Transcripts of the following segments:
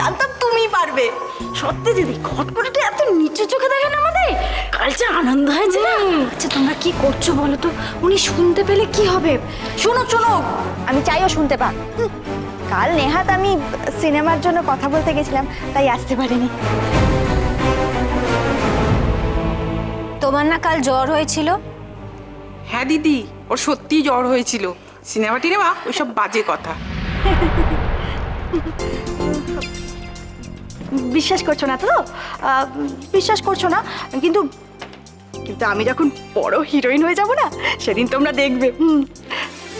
জানতাম তুমিই পারবে। সত্যি দিদি, খটখটিটা এত নিচু চোখে দেখেন আমাদের, কাল যে আনন্দ হয়েছে না। আচ্ছা তোমরা কি করছো বলো তো? উনি শুনতে পেলে কি হবে? শোনো শোনো, আমি চাইও শুনতে পাক। কাল নেহাত আমি সিনেমার জন্য কথা বলতে গেছিলাম, তাই আসতে পারিনি। তোমার না কাল জ্বর হয়েছিল? হ্যাঁ দিদি, ওর সত্যিই জ্বর হয়েছিল। সিনেমা টিনেমা ওইসব বাজে কথা। বিশ্বাস করছো না তো? বিশ্বাস করছো না, কিন্তু কিন্তু আমি যখন বড় হিরোইন হয়ে যাব না, সেদিন তোমরা দেখবে।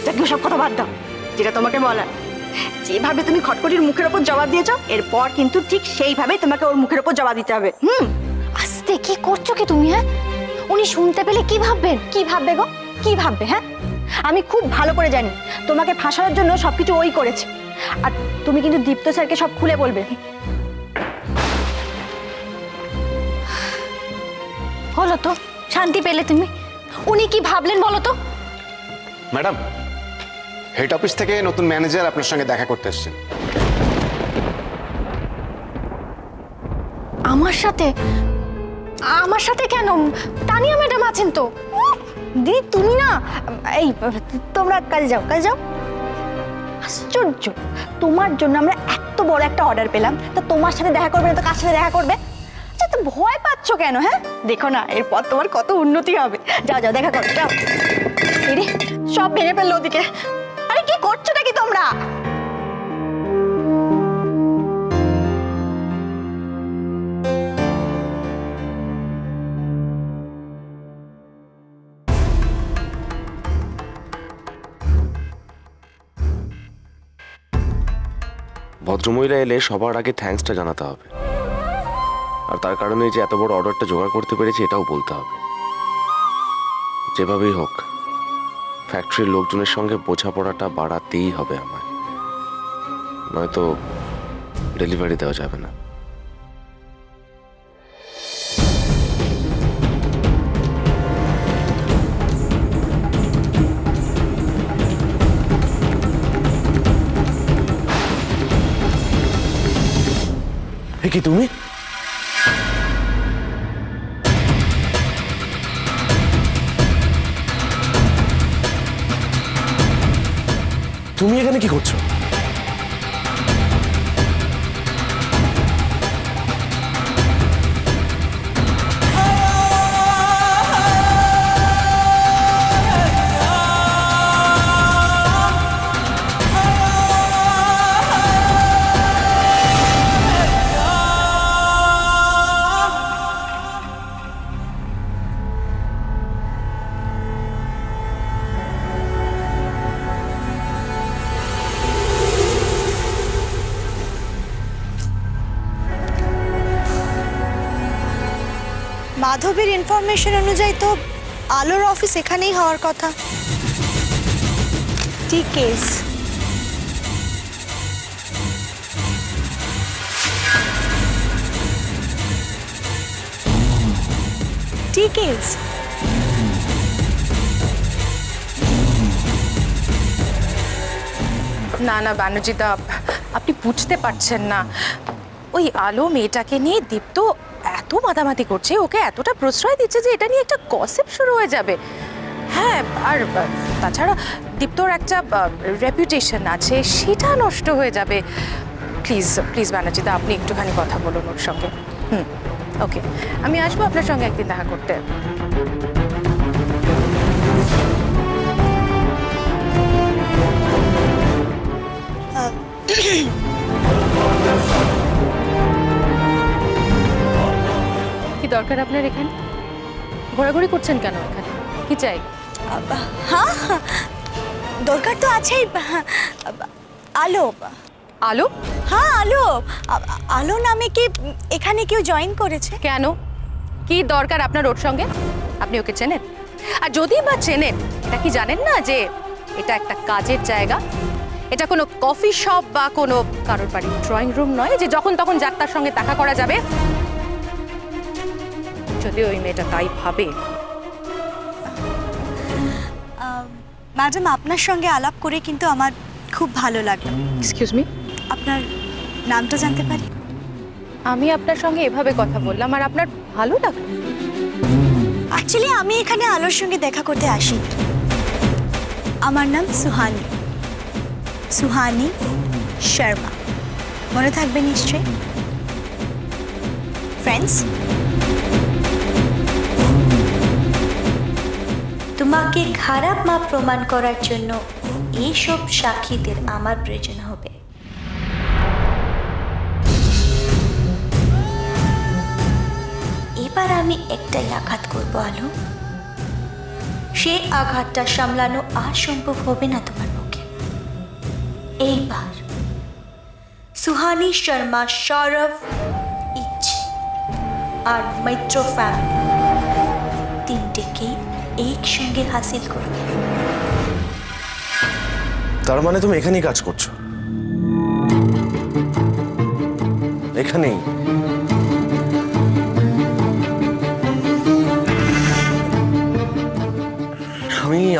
যাকে সব কথা বাদ দাও, যেটা তোমাকে বলার, যেভাবে তুমি খটখটির মুখের ওপর জবাব দিয়েছো, এরপর কিন্তু ঠিক সেইভাবেই তোমাকে ওর মুখের ওপর জবাব দিতে হবে। আস্তে, কি করছো কি তুমি? হ্যাঁ, উনি শুনতে পেলে কি ভাববেন? কি ভাববে গো? কি ভাববে? হ্যাঁ, আমি খুব ভালো করে জানি তোমাকে ফাঁসানোর জন্য সবকিছু ওই করেছে। আর তুমি কিন্তু দীপ্ত স্যারকে সব খুলে বলবে। হলো তো, শান্তি পেলে তুমি? উনি কি ভাবলেন বলো তো? ম্যাডাম, হেড অফিস থেকে নতুন ম্যানেজার আপনার সঙ্গে দেখা করতে এসেছেন। আমার সাথে? আমার সাথে কেন? তানিয়া ম্যাডাম আছেন তো। দি তুমি না, এই তোমরা কাজে যাও, কাজে যাও। আশ্চর্য, তোমার জন্য আমরা এত বড় একটা অর্ডার পেলাম, তা তোমার সাথে দেখা করবে না তো কার সাথে দেখা করবে? আচ্ছা, তো ভয় পাচ্ছ কেন? হ্যাঁ, দেখো না এরপর তোমার কত উন্নতি হবে। যাও যাও, দেখা করো, যাও। এরে, সব ভেঙে ফেললো ওদিকে। আরে কি করছো নাকি তোমরা? ভদ্রমহিলা এলে সবার আগে থ্যাঙ্কসটা জানাতে হবে, আর তার কারণে যে এত বড় অর্ডারটা জোগাড় করতে পেরেছি এটাও বলতে হবে। যেভাবেই হোক ফ্যাক্টরির লোকজনের সঙ্গে বোঝাপড়াটা বাড়াতেই হবে আমায়, নয়তো ডেলিভারি দেওয়া যাবে না। কি তুমি? তুমি এখানে কি করছো? মাধবীর ইনফরমেশন অনুযায়ী তো আলোর অফিস এখানেই হওয়ার কথা। ঠিক কেস। ঠিক কেস। না না বানুজিদা, আপনি বুঝতে পারছেন না। ওই আলো মেয়েটাকে নিয়ে দীপ্ত এত মাতামাতি করছে, ওকে এতটা প্রশ্রয় দিচ্ছে যে এটা নিয়ে একটা গসিপ শুরু হয়ে যাবে। হ্যাঁ, আর তাছাড়া দীপ্তর একটা রেপুটেশন আছে, সেটা নষ্ট হয়ে যাবে। প্লিজ প্লিজ বানাজিদা, আপনি একটুখানি কথা বলুন ওর সঙ্গে। ওকে, আমি আসবো আপনার সঙ্গে একদিন দেখা করতে। কি দরকার আপনার এখানে? ঘোরাঘুরি করছেন কেন এখানে? কি চাই? হ্যাঁ, দরকার তো আছেই। আলো। আলো? হ্যাঁ আলো। আলো নামে কি এখানে কেউ জয়েন করেছে? কেন? কি দরকার আপনার ওর সঙ্গে? আপনি ওকে চেনেন? আর যদি বা চেনেন, এটা কি জানেন না যে এটা একটা কাজের জায়গা? এটা কোনো কফি শপ বা কোনো কারোর বাড়ির ড্রয়িং রুম নয় যে যখন তখন যার তার সঙ্গে দেখা করা যাবে। যদি ওই মেয়েটা তাই ভাবে। ম্যাডাম, আপনার সঙ্গে আলাপ করে কিন্তু আমার খুব ভালো লাগলো। এক্সকিউজ মি, আপনার নামটা জানতে পারি? আমি আপনার সঙ্গে এভাবে কথা বললাম আর আপনার ভালো লাগলো? অ্যাকচুয়ালি আমি এখানে আলোর সঙ্গে দেখা করতে আসি। আমার নাম সুহানি, সুহানি শর্মা। মনে থাকবে নিশ্চয়ই। ফ্রেন্ডস, তোমাকে খারাপ মা প্রমাণ করার জন্য এইসব সাক্ষীদের আমার প্রয়োজন হবে। এবার আমি একটাই আঘাত করবো আলো, সেই আঘাতটা সামলানো আর সম্ভব হবে না তোমার পক্ষে। এইবার সুহানি শর্মা, সৌরভ, ইচ্ছে আর মৈত্র ফ্যামিলি তিনটেকেই একসঙ্গে হাসিল করবে। তার মানে তুমি এখানেই কাজ করছো? এখানেই?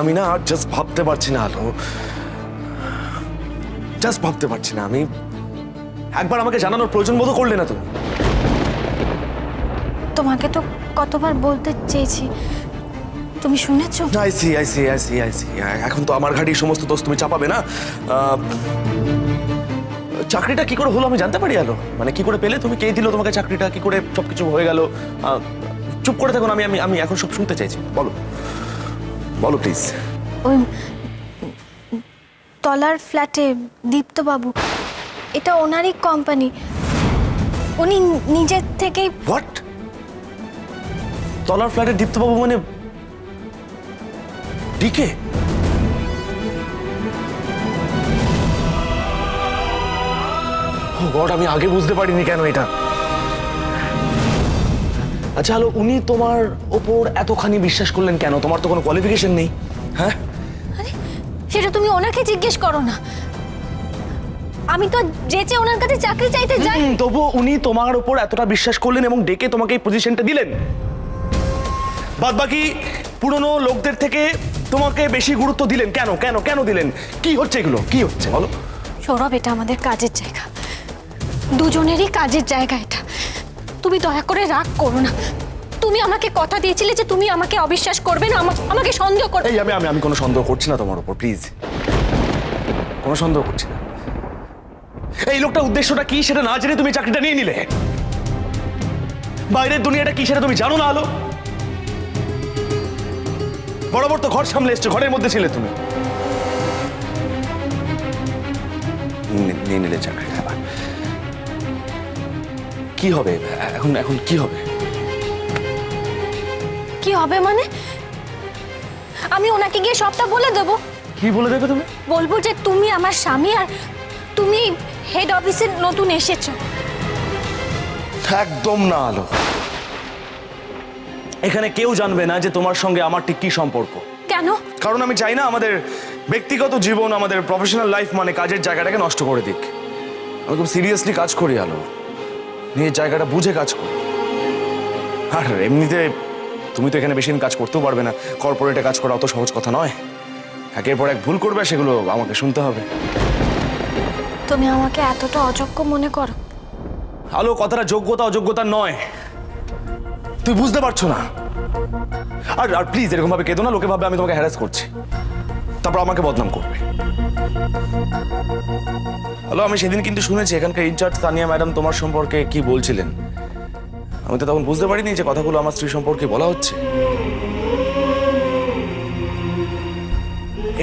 আমি না আর জাস্ট ভাবতে পারছি না আলো, জাস্ট ভাবতে পারছি না। আমি একবার আমাকে জানানোর প্রয়োজন বোধ করলে না তুমি? তোমাকে তো কতবার বলতে চেয়েছি, তুমি শুনেছো? আইসি। এখন তো আমার ঘাড়ি সমস্ত দোষ তুমি চাপাবে না। চাকরিটা কি করে হলো আমি জানতে পারি আলো? মানে কি করে পেলে তুমি? কে দিল তোমাকে চাকরিটা? কি করে সবকিছু হয়ে গেল? চুপ করে থাকুন, আমি এখন সব শুনতে চাইছি। বলো বলো প্লিজ। ওই তলার ফ্ল্যাটে দীপ্তবাবু, এটা ওনারই কোম্পানি, উনি নিজের থেকেই। হোয়াট? তলার ফ্ল্যাটের দীপ্তবাবু মানে ডিকে? ও গড, আমি আগে বুঝতে পারিনি কেন এটা। আচ্ছা হ্যালো, উনি তোমার ওপর এতখানি বিশ্বাস করলেন কেন? তোমার তো কোনো কোয়ালিফিকেশন নেই। হ্যাঁ, সেটা তুমি ওনাকে জিজ্ঞেস করো না। আমি তো যেচে ওনার কাছে চাকরি চাইতে যাই। তবু উনি তোমার ওপর এতটা বিশ্বাস করলেন এবং ডেকে তোমাকে এই পজিশনটা দিলেন। বাদ বাকি পুরনো লোকদের থেকে তোমাকে বেশি গুরুত্ব দিলেন কেন? কেন কেন দিলেন? কি হচ্ছে এগুলো? কি হচ্ছে বলো? সৌরভ, এটা আমাদের কাজের জায়গা, দুজনেরই কাজের জায়গা এটা। তুমি দয়া করে রাগ করো না। তুমি আমাকে কথা দিয়েছিলে যে তুমি আমাকে অবিশ্বাস করবে না, আমাকে সন্দেহ করবে। এই আমি কোনো সন্দেহ করছি না তোমার উপর, প্লিজ। কোনো সন্দেহ করছি না। এই লোকটার উদ্দেশ্যটা কি সেটা না জেনে তুমি চাকরিটা নিয়ে নিলে। বাইরের দুনিয়াটা কি সেটা তুমি জানো না আলো? বরাবর তো ঘর সামলে এসছো, ঘরের মধ্যে ছিলে তুমি। নিয়ে নিলে চাকরি। কি হবে এখন কি হবে? কি হবে মানে? আমি ওনাকে গিয়ে সবটা বলে দেবো। কি বলে দেবে তুমি? বলবো যে তুমি আমার স্বামী আর তুমি হেড অফিসে নতুন এসেছো। একদম না আলো, এখানে কেউ জানবে না যে তোমার সঙ্গে আমার ঠিক কি সম্পর্ক। কেন? কারণ আমি চাই না আমাদের ব্যক্তিগত জীবন, আমাদের প্রফেশনাল লাইফ মানে কাজের জায়গাটাকে নষ্ট করে দিক। আমি খুব সিরিয়াসলি কাজ করি আলো, নিজের জায়গাটা বুঝে কাজ করি। আর এমনিতে তুমি তো এখানে বেশি দিন কাজ করতেও পারবে না। কর্পোরেটে কাজ করা অত সহজ কথা নয়। একের পর এক ভুল করবে, সেগুলো আমাকে শুনতে হবে। তুমি আমাকে এতটা অযোগ্য মনে করো? আলো, কথাটা যোগ্যতা অযোগ্যতা নয়, তুই বুঝতে পারছো না। আর প্লিজ এরকম ভাবে কেঁদো না, লোকে ভাবে আমি তোমাকে হ্যারাস করছি, তারপর আমাকে বদনাম করবে। হ্যালো, আমি সেদিন কিন্তু শুনেছি এখানকার ইনচার্জ তানিয়া ম্যাডাম তোমার সম্পর্কে কি বলছিলেন। আমি তো তখন বুঝতে পারিনি যে কথাগুলো আমার স্ত্রী সম্পর্কে বলা হচ্ছে।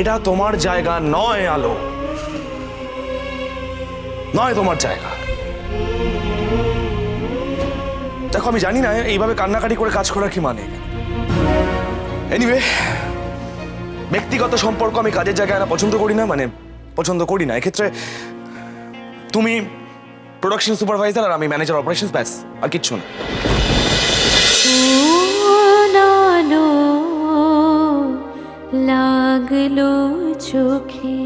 এটা তোমার জায়গা নয় আলো, নয় তোমার জায়গা। দেখো, আমি জানি না এইভাবে কান্নাকাটি করে কাজ করার কি মানে। এনিওয়ে, ব্যক্তিগত সম্পর্ক আমি কাজের জায়গায় পছন্দ করি না, মানে পছন্দ করি না। এক্ষেত্রে তুমি প্রোডাকশন সুপারভাইজার আর আমি ম্যানেজার অপারেশনস, ব্যাস, আর কিচ্ছু না। লাগলো চোখে